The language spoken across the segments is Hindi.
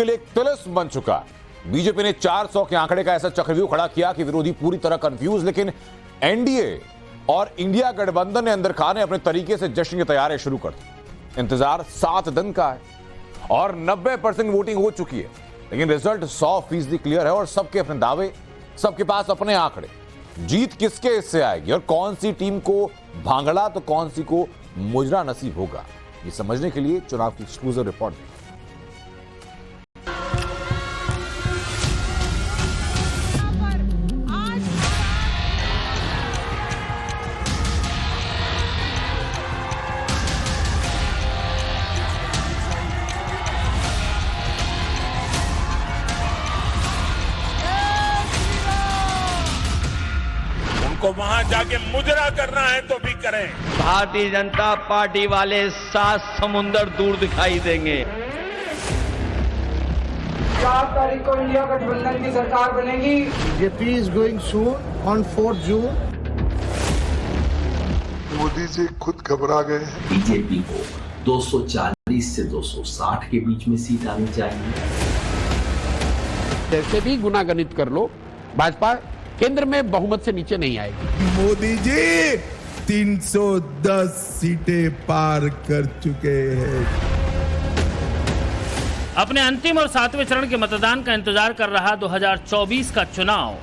के लिए एक तिलिस्म बन चुका है। बीजेपी ने 400 के आंकड़े का ऐसा चक्रव्यूह खड़ा किया कि विरोधी पूरी तरह कंफ्यूज, लेकिन एनडीए और इंडिया गठबंधन ने अंदर खाने अपने तरीके से जश्न की तैयारी शुरू कर दी। इंतजार 7 दिन का है और 90% वोटिंग हो चुकी है, लेकिन रिजल्ट 100% क्लियर है और सबके अपने दावे, सबके पास अपने आंकड़े। जीत किसके हिस्से आएगी और कौन सी टीम को भांगड़ा तो कौन सी को मुजरा नसीब होगा, ये समझने के लिए चुनाव की एक्सक्लूसिव रिपोर्ट देखें। को वहां जाके मुजरा करना है तो भी करें। भारतीय जनता पार्टी वाले 7 समुंदर दूर दिखाई देंगे। 4 तारीख को इंडिया गठबंधन की सरकार बनेगी। BJP is going soon on 4 जून। मोदी जी खुद घबरा गए हैं। बीजेपी को 240 से 260 के बीच में सीट आनी चाहिए। जैसे भी गुना गणित कर लो, भाजपा केंद्र में बहुमत से नीचे नहीं आएगी। मोदी जी 310 सीटें पार कर चुके हैं। अपने अंतिम और 7वें चरण के मतदान का इंतजार कर रहा 2024 का चुनाव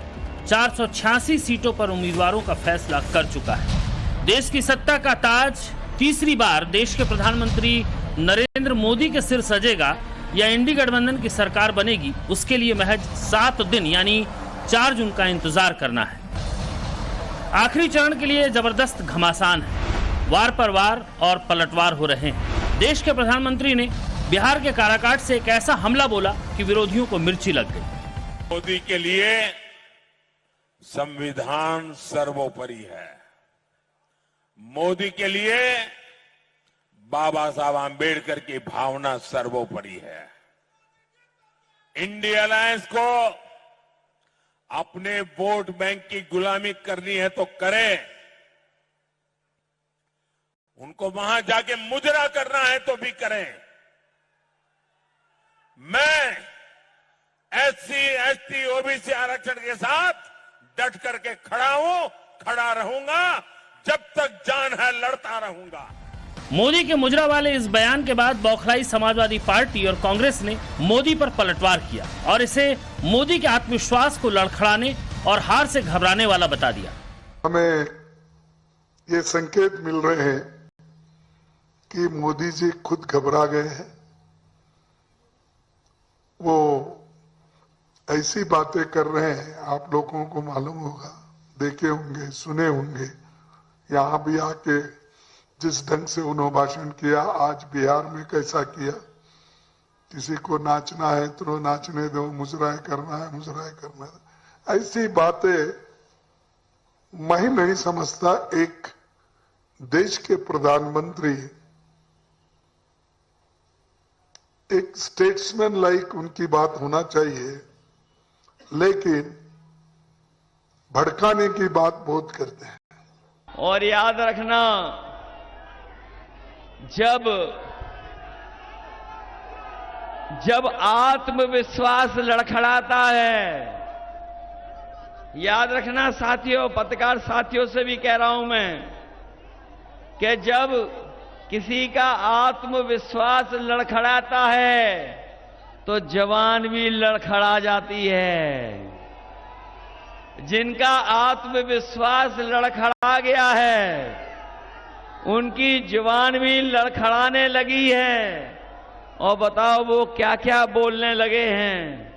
486 सीटों पर उम्मीदवारों का फैसला कर चुका है। देश की सत्ता का ताज तीसरी बार देश के प्रधानमंत्री नरेंद्र मोदी के सिर सजेगा या इंडी गठबंधन की सरकार बनेगी, उसके लिए महज 7 दिन यानी 4 जून का इंतजार करना है। आखिरी चरण के लिए जबरदस्त घमासान है, वार पर वार और पलटवार हो रहे हैं। देश के प्रधानमंत्री ने बिहार के काराकाट से एक ऐसा हमला बोला कि विरोधियों को मिर्ची लग गई। मोदी के लिए संविधान सर्वोपरि है। मोदी के लिए बाबा साहब आंबेडकर की भावना सर्वोपरि है। इंडिया अलायंस को अपने वोट बैंक की गुलामी करनी है तो करें, उनको वहां जाके मुजरा करना है तो भी करें। मैं एससी, एसटी, ओबीसी आरक्षण के साथ डट करके खड़ा हूं, खड़ा रहूंगा, जब तक जान है लड़ता रहूंगा। मोदी के मुजरा वाले इस बयान के बाद बौखलाई समाजवादी पार्टी और कांग्रेस ने मोदी पर पलटवार किया और इसे मोदी के आत्मविश्वास को लड़खड़ाने और हार से घबराने वाला बता दिया। हमें ये संकेत मिल रहे हैं कि मोदी जी खुद घबरा गए हैं। वो ऐसी बातें कर रहे हैं, आप लोगों को मालूम होगा, देखे होंगे, सुने होंगे। यहां भी आके जिस ढंग से उन्होंने भाषण किया, आज बिहार में कैसा किया, किसी को नाचना है तो नाचने दो, मुजराए करना है मुजराए करना है, ऐसी बातें मैं ही नहीं समझता। एक देश के प्रधानमंत्री, एक स्टेट्समैन लाइक उनकी बात होना चाहिए, लेकिन भड़काने की बात बहुत करते हैं। और याद रखना, जब आत्मविश्वास लड़खड़ाता है, याद रखना साथियों, पत्रकार साथियों से भी कह रहा हूं मैं, कि जब किसी का आत्मविश्वास लड़खड़ाता है तो जवान भी लड़खड़ा जाती है। जिनका आत्मविश्वास लड़खड़ा गया है उनकी जवान भी लड़खड़ाने लगी है। और बताओ वो क्या क्या बोलने लगे हैं,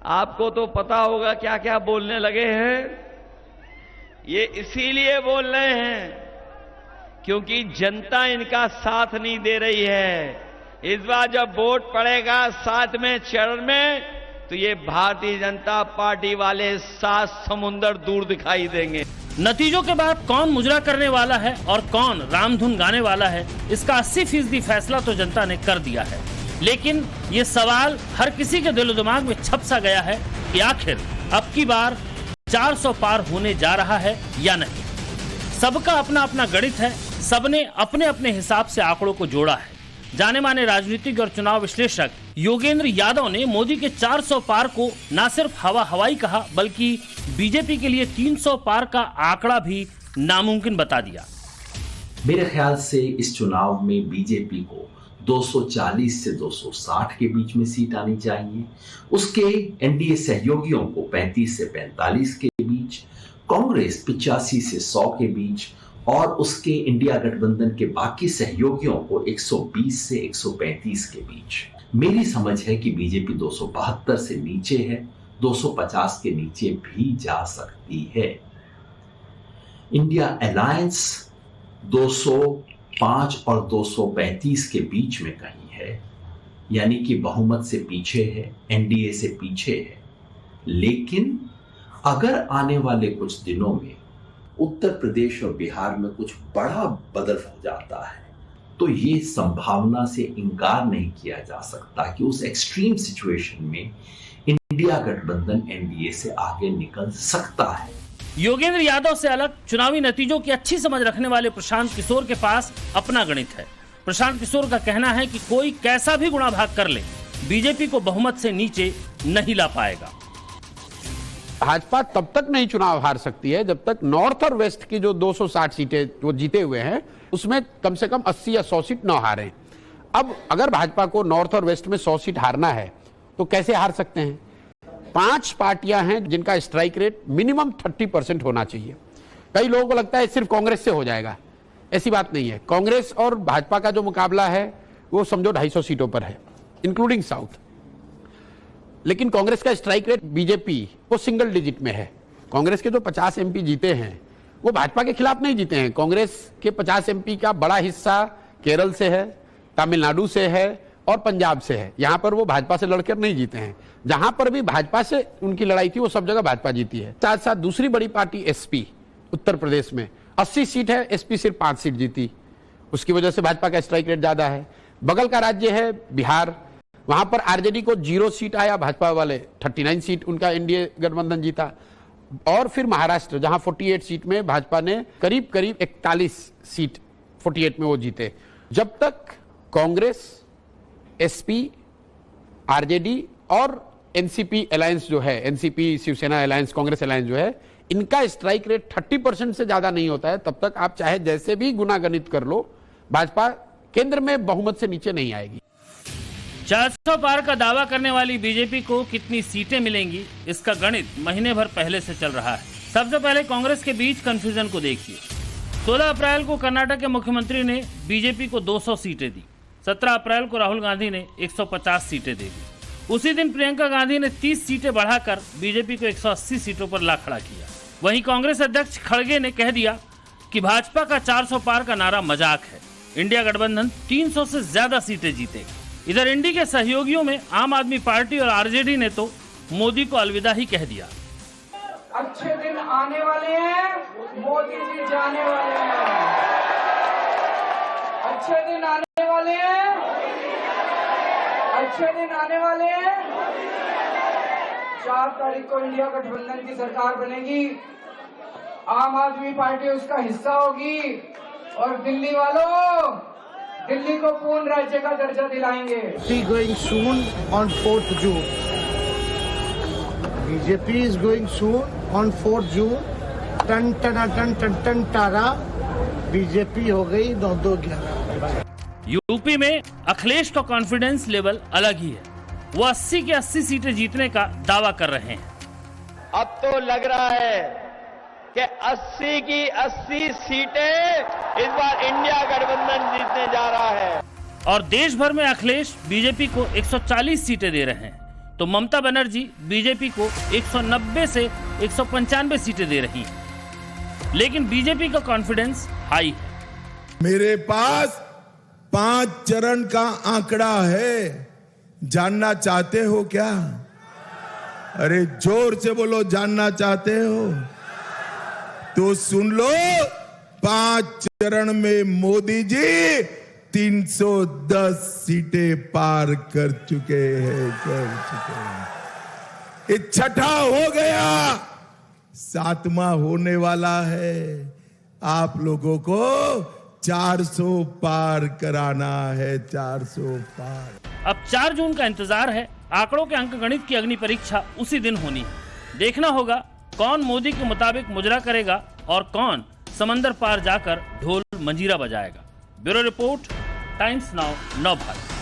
आपको तो पता होगा क्या क्या बोलने लगे हैं। ये इसीलिए बोल रहे हैं क्योंकि जनता इनका साथ नहीं दे रही है। इस बार जब वोट पड़ेगा 7वें चरण में, तो ये भारतीय जनता पार्टी वाले 7 समुंदर दूर दिखाई देंगे। नतीजों के बाद कौन मुजरा करने वाला है और कौन रामधुन गाने वाला है, इसका 80% फैसला तो जनता ने कर दिया है। लेकिन ये सवाल हर किसी के दिलो दिमाग में छप सा गया है कि आखिर अब की बार 400 पार होने जा रहा है या नहीं। सबका अपना अपना गणित है, सबने अपने अपने हिसाब से आंकड़ों को जोड़ा है। जाने माने राजनीतिक और चुनाव विश्लेषक योगेंद्र यादव ने मोदी के 400 पार को न सिर्फ हवाई कहा, बल्कि बीजेपी के लिए 300 पार का आंकड़ा भी नामुमकिन बता दिया। मेरे ख्याल से इस चुनाव में बीजेपी को 240 से 260 के बीच में सीट आनी चाहिए, उसके एनडीए सहयोगियों को 35 से 45 के बीच, कांग्रेस 85 से 100 के बीच और उसके इंडिया गठबंधन के बाकी सहयोगियों को 120 से 135 के बीच। मेरी समझ है कि बीजेपी 272 से नीचे है, 250 के नीचे भी जा सकती है। इंडिया अलायंस 205 और 235 के बीच में कहीं है, यानी कि बहुमत से पीछे है, एनडीए से पीछे है। लेकिन अगर आने वाले कुछ दिनों में उत्तर प्रदेश और बिहार में कुछ बड़ा बदल हो जाता है तो ये संभावना से इनकार नहीं किया जा सकता कि उस एक्सट्रीम सिचुएशन में इंडिया गठबंधन एनडीए से आगे निकल सकता है। योगेंद्र यादव से अलग चुनावी नतीजों की अच्छी समझ रखने वाले प्रशांत किशोर के पास अपना गणित है। प्रशांत किशोर का कहना है कि कोई कैसा भी गुणा भाग कर ले, बीजेपी को बहुमत से नीचे नहीं ला पाएगा। भाजपा तब तक नहीं चुनाव हार सकती है जब तक नॉर्थ और वेस्ट की जो 260 सीटें वो जीते हुए हैं उसमें कम से कम 80 या 100 सीट न हारें। अब अगर भाजपा को नॉर्थ और वेस्ट में 100 सीट हारना है तो कैसे हार सकते हैं? 5 पार्टियां हैं जिनका स्ट्राइक रेट मिनिमम 30% होना चाहिए। कई लोगों को लगता है सिर्फ कांग्रेस से हो जाएगा, ऐसी बात नहीं है। कांग्रेस और भाजपा का जो मुकाबला है वो समझो 250 सीटों पर है, इंक्लूडिंग साउथ। लेकिन कांग्रेस का स्ट्राइक रेट बीजेपी वो सिंगल डिजिट में है। कांग्रेस के जो 50 एमपी जीते हैं वो भाजपा के खिलाफ नहीं जीते हैं। कांग्रेस के 50 एमपी का बड़ा हिस्सा केरल से है, तमिलनाडु से है और पंजाब से है। यहां पर वो भाजपा से लड़कर नहीं जीते हैं। जहां पर भी भाजपा से उनकी लड़ाई थी वो सब जगह भाजपा जीती है। साथ साथ दूसरी बड़ी पार्टी एसपी उत्तर प्रदेश में 80 सीट है, एसपी सिर्फ 5 सीट जीती, उसकी वजह से भाजपा का स्ट्राइक रेट ज्यादा है। बगल का राज्य है बिहार, वहां पर आरजेडी को 0 सीट आया, भाजपा वाले 39 सीट उनका एनडीए गठबंधन जीता। और फिर महाराष्ट्र जहां 48 सीट में भाजपा ने करीब 41 सीट 48 में वो जीते। जब तक कांग्रेस, एसपी, आरजेडी और एनसीपी अलायंस जो है, NCP Shiv Sena alliance Congress alliance जो है, इनका स्ट्राइक रेट 30% से ज्यादा नहीं होता है, तब तक आप चाहे जैसे भी गुनागणित कर लो, भाजपा केंद्र में बहुमत से नीचे नहीं आएगी। 400 पार का दावा करने वाली बीजेपी को कितनी सीटें मिलेंगी, इसका गणित महीने भर पहले से चल रहा है। सबसे पहले कांग्रेस के बीच कंफ्यूजन को देखिए। 16 अप्रैल को कर्नाटक के मुख्यमंत्री ने बीजेपी को 200 सीटें दी। 17 अप्रैल को राहुल गांधी ने 150 सीटें दे दी। उसी दिन प्रियंका गांधी ने 30 सीटें बढ़ाकर बीजेपी को 180 सीटों पर ला खड़ा किया। वहीं कांग्रेस अध्यक्ष खड़गे ने कह दिया कि भाजपा का 400 पार का नारा मजाक है, इंडिया गठबंधन 300 से ज्यादा सीटें जीतेगा। इधर इंडी के सहयोगियों में आम आदमी पार्टी और आरजेडी ने तो मोदी को अलविदा ही कह दिया। अच्छे दिन आने वाले हैं, मोदी जी जाने वाले हैं। अच्छे दिन आने वाले हैं, अच्छे दिन आने वाले हैं। 4 तारीख को इंडिया गठबंधन की सरकार बनेगी, आम आदमी पार्टी उसका हिस्सा होगी और दिल्ली वालों, दिल्ली को पूर्ण राज्य का दर्जा दिलाएंगे। Going soon on 4th June. BJP is going soon on 4th June. टन टन टन टन टन टारा, बीजेपी हो गई 9-2-11। यूपी में अखिलेश का कॉन्फिडेंस लेवल अलग ही है। वो 80 की 80 सीटें जीतने का दावा कर रहे हैं। अब तो लग रहा है कि 80 की 80 सीटें इस बार इंडिया गठबंधन जीतने जा रहा है। और देश भर में अखिलेश बीजेपी को 140 सीटें दे रहे हैं, तो ममता बनर्जी बीजेपी को 190 से 195 सीटें दे रही हैं। लेकिन बीजेपी का कॉन्फिडेंस हाई है। मेरे पास 5 चरण का आंकड़ा है, जानना चाहते हो क्या? अरे जोर से बोलो, जानना चाहते हो तो सुन लो। 5 चरण में मोदी जी 310 सीटें पार कर चुके हैं। ये छठा हो गया, 7वां होने वाला है। आप लोगों को 400 पार कराना है, 400 पार। अब 4 जून का इंतजार है। आंकड़ों के अंकगणित की अग्नि परीक्षा उसी दिन होनी है। देखना होगा कौन मोदी के मुताबिक मुजरा करेगा और कौन समंदर पार जाकर ढोल मंजीरा बजाएगा। ब्यूरो रिपोर्ट, टाइम्स नाउ, नव भारत।